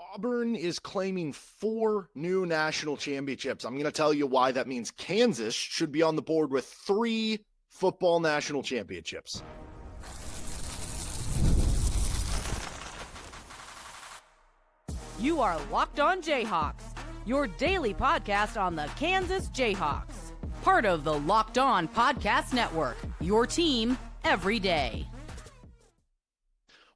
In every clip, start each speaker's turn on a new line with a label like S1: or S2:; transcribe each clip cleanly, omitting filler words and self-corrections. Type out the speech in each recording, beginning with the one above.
S1: Auburn is claiming 4 new national championships. I'm going to tell you why that means Kansas should be on the board with 3 football national championships.
S2: You are Locked On Jayhawks, your daily podcast on the Kansas Jayhawks. Part of the Locked On Podcast Network, your team every day.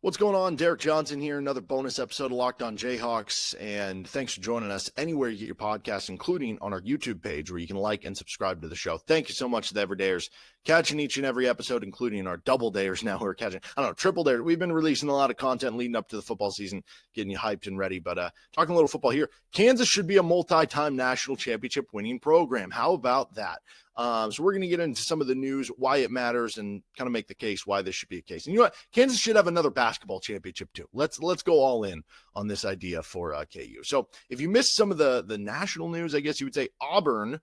S1: What's going on? Derek Johnson here, another bonus episode of Locked On Jayhawks, and thanks for joining us anywhere you get your podcasts, including on our YouTube page where you can like and subscribe to the show. Thank you so much to the Everydayers catching each and every episode, including our double dayers now. We're catching, triple dayers. We've been releasing a lot of content leading up to the football season, getting you hyped and ready, but talking a little football here. Kansas should be a multi-time national championship winning program. How about that? So we're going to get into some of the news, why it matters, and kind of make the case why this should be a case. And you know what? Kansas should have another basketball championship too. Let's go all in on this idea for KU. So if you missed some of the national news, I guess you would say Auburn,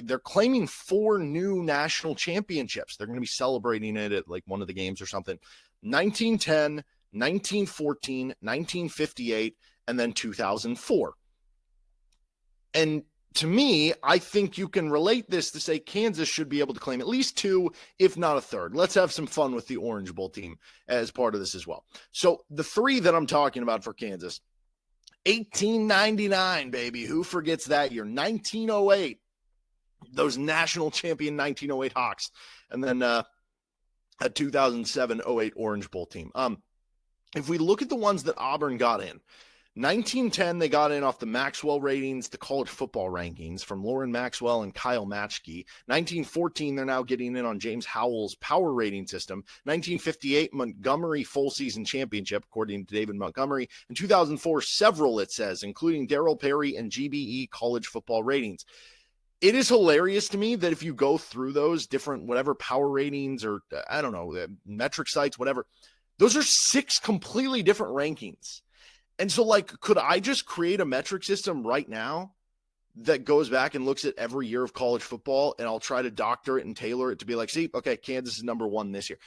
S1: they're claiming 4 new national championships. They're going to be celebrating it at like one of the games or something. 1910, 1914, 1958, and then 2004. And to me, I think you can relate this to say Kansas should be able to claim at least 2, if not a third. Let's have some fun with the Orange Bowl team as part of this as well. So the 3 that I'm talking about for Kansas, 1899, baby. Who forgets that year? 1908, those national champion 1908 Hawks. And then a 2007-08 Orange Bowl team. If we look at the ones that Auburn got in, 1910, they got in off the Maxwell ratings, the college football rankings from Lauren Maxwell and Kyle Matschke. 1914, they're now getting in on James Howell's power rating system. 1958, Montgomery full season championship, according to David Montgomery. In 2004, several, it says, including Darryl Perry and GBE college football ratings. It is hilarious to me that if you go through those different, whatever power ratings or, metric sites, whatever, those are 6 completely different rankings. And so, could I just create a metric system right now that goes back and looks at every year of college football, and I'll try to doctor it and tailor it to be like, see, okay, Kansas is number 1 this year.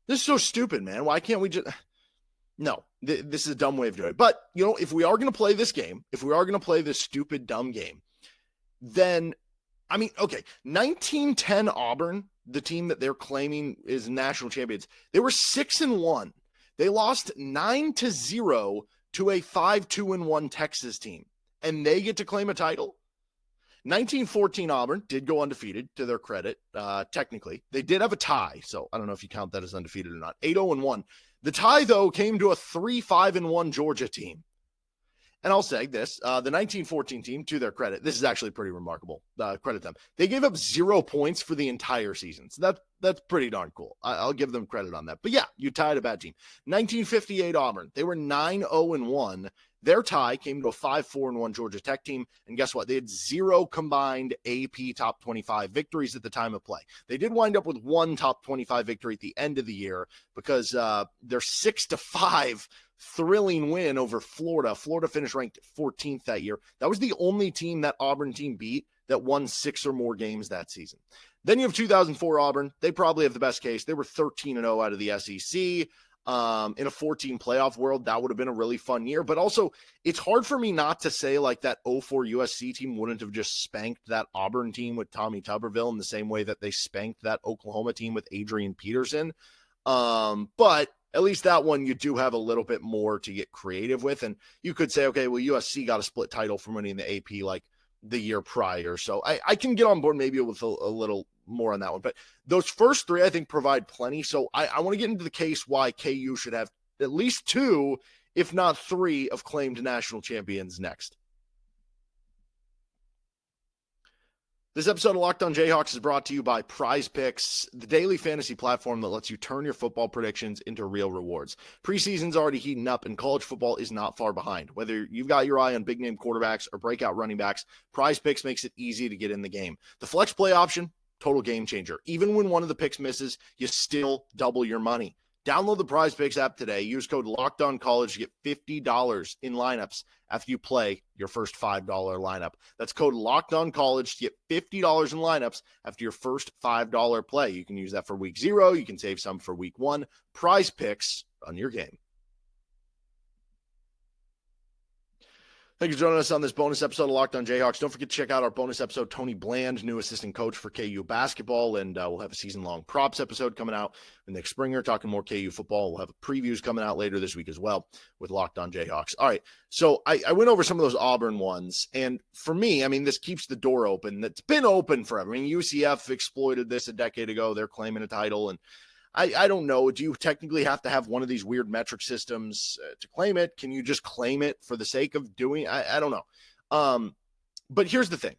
S1: This is so stupid, man. Why can't we just – no, this is a dumb way of doing it. But, if we are going to play this game, if we are going to play this stupid, dumb game, then, 1910 Auburn, the team that they're claiming is national champions, they were 6-1. They lost 9-0 to a 5-2-1 Texas team, and they get to claim a title. 1914 Auburn did go undefeated, to their credit. Technically, they did have a tie, so I don't know if you count that as undefeated or not. 8-0-1. The tie, though, came to a 3-5-1 Georgia team. And I'll say this, the 1914 team, to their credit, this is actually pretty remarkable. Credit them. They gave up 0 points for the entire season. So that's pretty darn cool. I'll give them credit on that. But yeah, you tied a bad team. 1958 Auburn, they were 9-0-1. Their tie came to a 5-4-1 Georgia Tech team. And guess what? They had 0 combined AP top 25 victories at the time of play. They did wind up with 1 top 25 victory at the end of the year because their 6-5 thrilling win over Florida. Florida finished ranked 14th that year. That was the only team that Auburn team beat that won 6 or more games that season. Then you have 2004 Auburn. They probably have the best case. They were 13-0 out of the SEC. In a 14 playoff world, that would have been a really fun year. But also, it's hard for me not to say that 04 USC team wouldn't have just spanked that Auburn team with Tommy Tuberville in the same way that they spanked that Oklahoma team with Adrian Peterson. But at least that one, you do have a little bit more to get creative with. And you could say, okay, well, USC got a split title from winning the AP the year prior. So I can get on board maybe with a little more on that one. But those first 3, I think, provide plenty. So I want to get into the case why KU should have at least 2, if not 3, of claimed national champions next. This episode of Locked On Jayhawks is brought to you by PrizePicks, the daily fantasy platform that lets you turn your football predictions into real rewards. Preseason's already heating up, and college football is not far behind. Whether you've got your eye on big-name quarterbacks or breakout running backs, PrizePicks makes it easy to get in the game. The flex play option, total game changer. Even when one of the picks misses, you still double your money. Download the PrizePicks app today. Use code LOCKEDONCollege to get $50 in lineups after you play your first $5 lineup. That's code LOCKEDONCollege to get $50 in lineups after your first $5 play. You can use that for week 0. You can save some for week 1. PrizePicks, on your game. Thank you for joining us on this bonus episode of Locked on Jayhawks. Don't forget to check out our bonus episode, Tony Bland, new assistant coach for KU basketball, and we'll have a season-long props episode coming out with Nick Springer, talking more KU football. We'll have previews coming out later this week as well with Locked on Jayhawks. All right, so I went over some of those Auburn ones, and for me, I mean, this keeps the door open. It's been open forever. I mean, UCF exploited this a decade ago. They're claiming a title, and I don't know. Do you technically have to have one of these weird metric systems to claim it? Can you just claim it for the sake of doing? I don't know. But here's the thing.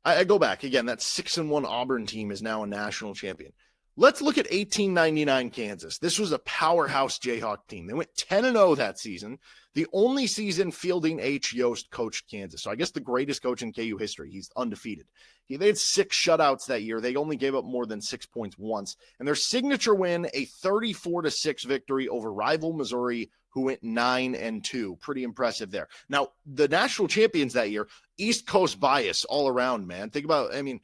S1: I go back again. That 6-1 Auburn team is now a national champion. Let's look at 1899 Kansas. This was a powerhouse Jayhawk team. They went 10-0 that season. The only season Fielding H. Yost coached Kansas. So I guess the greatest coach in KU history. He's undefeated. They had 6 shutouts that year. They only gave up more than 6 points once. And their signature win, a 34-6 victory over rival Missouri, who went 9-2. Pretty impressive there. Now, the national champions that year, East Coast bias all around, man. Think about, I mean,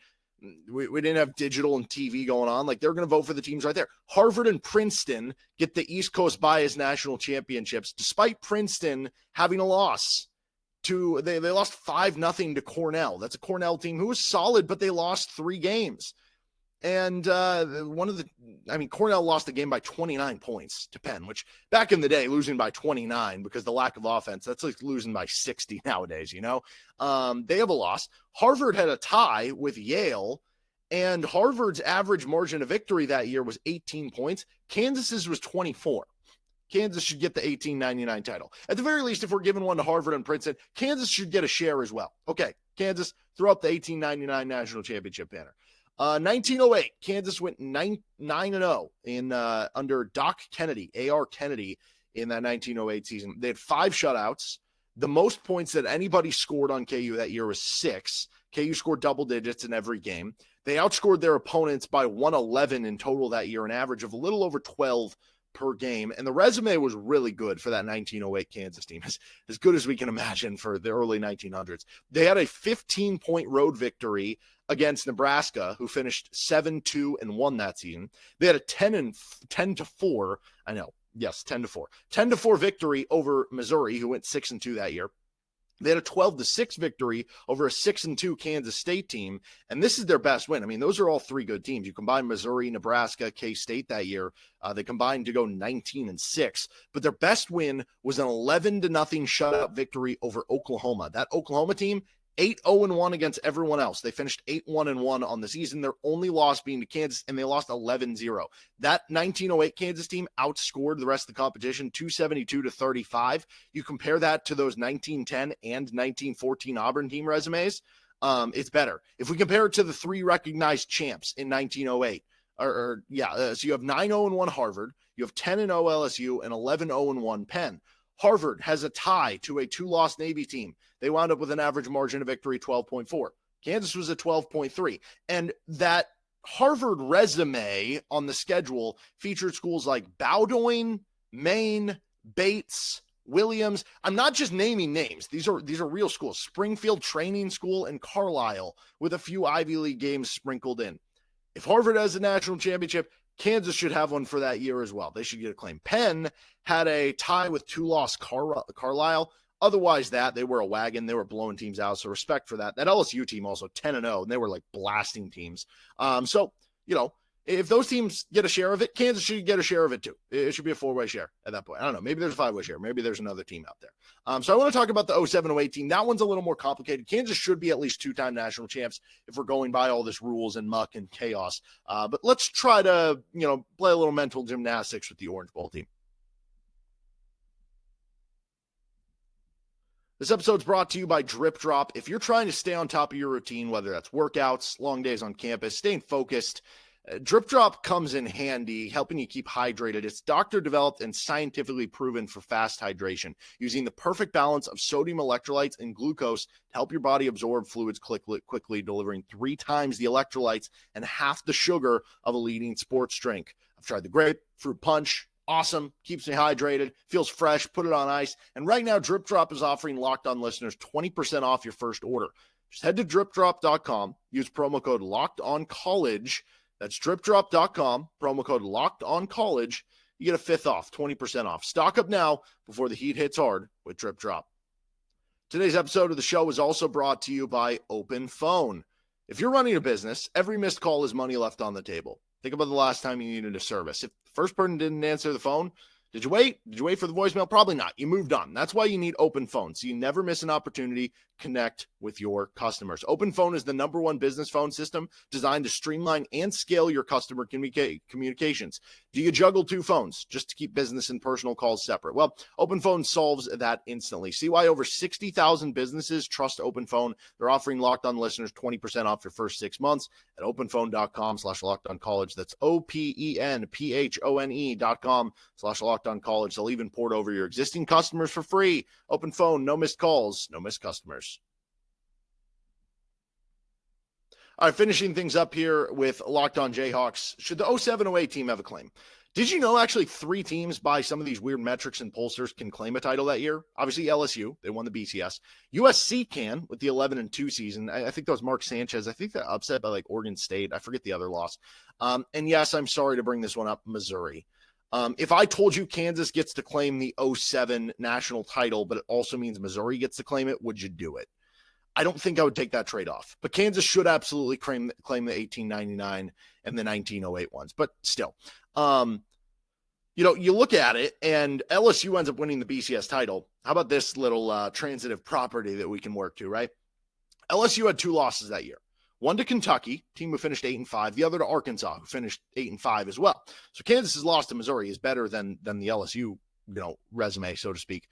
S1: we didn't have digital and TV going on. Like, they're going to vote for the teams right there. Harvard and Princeton get the East Coast bias national championships, despite Princeton having a loss. They lost 5-0 to Cornell. That's a Cornell team who was solid, but they lost 3 games. And Cornell lost the game by 29 points to Penn, which back in the day, losing by 29 because the lack of offense, that's like losing by 60 nowadays, you know? They have a loss. Harvard had a tie with Yale, and Harvard's average margin of victory that year was 18 points. Kansas's was 24. Kansas should get the 1899 title. At the very least, if we're giving one to Harvard and Princeton, Kansas should get a share as well. Okay, Kansas, throw up the 1899 national championship banner. 1908, Kansas went 9-0 in under Doc Kennedy, A.R. Kennedy, in that 1908 season. They had 5 shutouts. The most points that anybody scored on KU that year was 6. KU scored double digits in every game. They outscored their opponents by 111 in total that year, an average of a little over 12 per game. And the resume was really good for that 1908 Kansas team, as good as we can imagine for the early 1900s. They had a 15-point road victory against Nebraska, who finished 7-2-1 that season. They had a 10-4. I know. Yes, 10-4. 10-4 victory over Missouri, who went 6-2 that year. They had a 12-6 victory over a 6-2 Kansas State team, and this is their best win. I mean, those are all 3 good teams. You combine Missouri, Nebraska, K-State that year. They combined to go 19-6, but their best win was an 11-0 shutout victory over Oklahoma. That Oklahoma team, 8-0-1 against everyone else. They finished 8-1-1 on the season. Their only loss being to Kansas, and they lost 11-0. That 1908 Kansas team outscored the rest of the competition 272-35. You compare that to those 1910 and 1914 Auburn team resumes, it's better. If we compare it to the 3 recognized champs in 1908, so you have 9-0-1 Harvard, you have 10-0 LSU, and 11-0-1 Penn. Harvard has a tie to a 2-loss Navy team. They wound up with an average margin of victory 12.4. Kansas was at 12.3. And that Harvard resume on the schedule featured schools like Bowdoin, Maine, Bates, Williams. I'm not just naming names. These are real schools. Springfield Training School and Carlisle, with a few Ivy League games sprinkled in. If Harvard has a national championship, Kansas should have one for that year as well. They should get a claim. Penn had a tie with 2-loss Carlisle. Otherwise, they were a wagon. They were blowing teams out, so respect for that. That LSU team also 10-0, and they were like blasting teams. So, you know, if those teams get a share of it, Kansas should get a share of it too. It should be a 4-way share at that point. I don't know. Maybe there's a 5-way share. Maybe there's another team out there. So I want to talk about the 07-08 team. That one's a little more complicated. Kansas should be at least 2-time national champs if we're going by all this rules and muck and chaos. But let's try to, play a little mental gymnastics with the Orange Bowl team. This episode's brought to you by DripDrop. If you're trying to stay on top of your routine, whether that's workouts, long days on campus, staying focused, DripDrop comes in handy, helping you keep hydrated. It's doctor-developed and scientifically proven for fast hydration, using the perfect balance of sodium electrolytes and glucose to help your body absorb fluids quickly, delivering 3 times the electrolytes and half the sugar of a leading sports drink. I've tried the grapefruit punch. Awesome. Keeps me hydrated. Feels fresh. Put it on ice. And right now, DripDrop is offering Locked On listeners 20% off your first order. Just head to DripDrop.com. Use promo code LOCKEDONCollege. That's DripDrop.com. Promo code LOCKEDONCollege. You get a 5th off, 20% off. Stock up now before the heat hits hard with DripDrop. Today's episode of the show is also brought to you by Open Phone. If you're running a business, every missed call is money left on the table. Think about the last time you needed a service. If the first person didn't answer the phone, did you wait? Did you wait for the voicemail? Probably not. You moved on. That's why you need Open Phone, so you never miss an opportunity to connect with your customers. Open Phone is the #1 business phone system designed to streamline and scale your customer communications. Do you juggle 2 phones just to keep business and personal calls separate? Well, Open Phone solves that instantly. See why over 60,000 businesses trust Open Phone. They're offering Locked On listeners 20% off your first 6 months at openphone.com/lockedoncollege. That's openphone.com/lockedoncollege. They'll even port over your existing customers for free. Open Phone, no missed calls, no missed customers. All right, finishing things up here with Locked On Jayhawks. Should the 07-08 team have a claim? Did you know actually 3 teams by some of these weird metrics and pollsters can claim a title that year? Obviously LSU, they won the BCS. USC can with the 11-2 season. I think that was Mark Sanchez. I think they're upset by like Oregon State. I forget the other loss. And yes, I'm sorry to bring this one up, Missouri. If I told you Kansas gets to claim the 07 national title, but it also means Missouri gets to claim it, would you do it? I don't think I would take that trade-off, but Kansas should absolutely claim the 1899 and the 1908 ones, but still, you look at it and LSU ends up winning the BCS title. How about this little transitive property that we can work to, right? LSU had 2 losses that year. One to Kentucky, team who finished 8-5, the other to Arkansas, who finished 8-5 as well. So Kansas's loss to Missouri is better than the LSU resume, so to speak,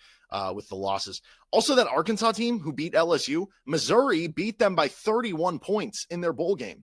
S1: with the losses. Also, that Arkansas team who beat LSU, Missouri beat them by 31 points in their bowl game.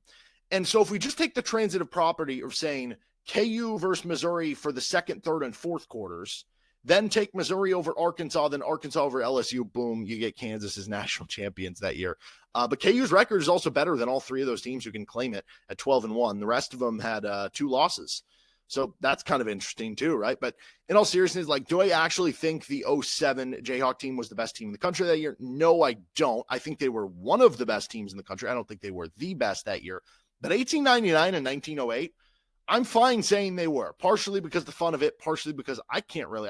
S1: And so if we just take the transitive property of saying KU versus Missouri for the 2nd, 3rd, and 4th quarters, then take Missouri over Arkansas, then Arkansas over LSU, boom, you get Kansas as national champions that year. But KU's record is also better than all 3 of those teams who can claim it at 12-1. The rest of them had 2 losses. So that's kind of interesting too, right? But in all seriousness, like, do I actually think the 07 Jayhawk team was the best team in the country that year? No, I don't. I think they were one of the best teams in the country. I don't think they were the best that year. But 1899 and 1908, I'm fine saying they were, partially because of the fun of it, partially because I can't really,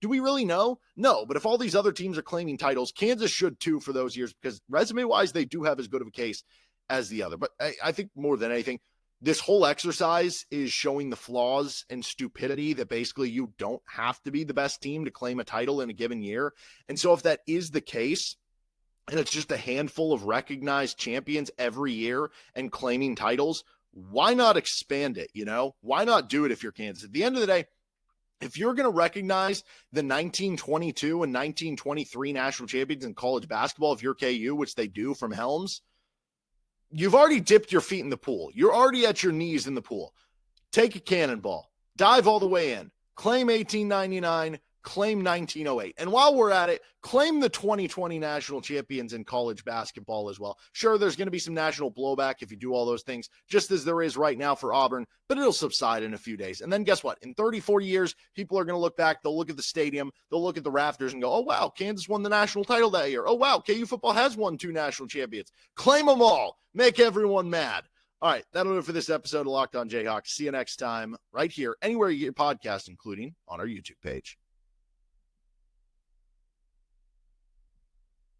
S1: do we really know? No, but if all these other teams are claiming titles, Kansas should too for those years, because resume-wise, they do have as good of a case as the other. But I think more than anything, this whole exercise is showing the flaws and stupidity that basically you don't have to be the best team to claim a title in a given year. And so if that is the case, and it's just a handful of recognized champions every year and claiming titles, why not expand it? Why not do it if you're Kansas? At the end of the day, if you're going to recognize the 1922 and 1923 national champions in college basketball, if you're KU, which they do from Helms, you've already dipped your feet in the pool. You're already at your knees in the pool. Take a cannonball, dive all the way in, claim 1899, claim 1908. And while we're at it, claim the 2020 national champions in college basketball as well. Sure, there's going to be some national blowback if you do all those things, just as there is right now for Auburn, but it'll subside in a few days. And then guess what? In 30, 40 years, people are going to look back, they'll look at the stadium, they'll look at the rafters and go, oh, wow, Kansas won the national title that year. Oh, wow, KU football has won 2 national champions. Claim them all. Make everyone mad. All right, that'll do it for this episode of Locked On Jayhawks. See you next time right here, anywhere you get your podcast, including on our YouTube page.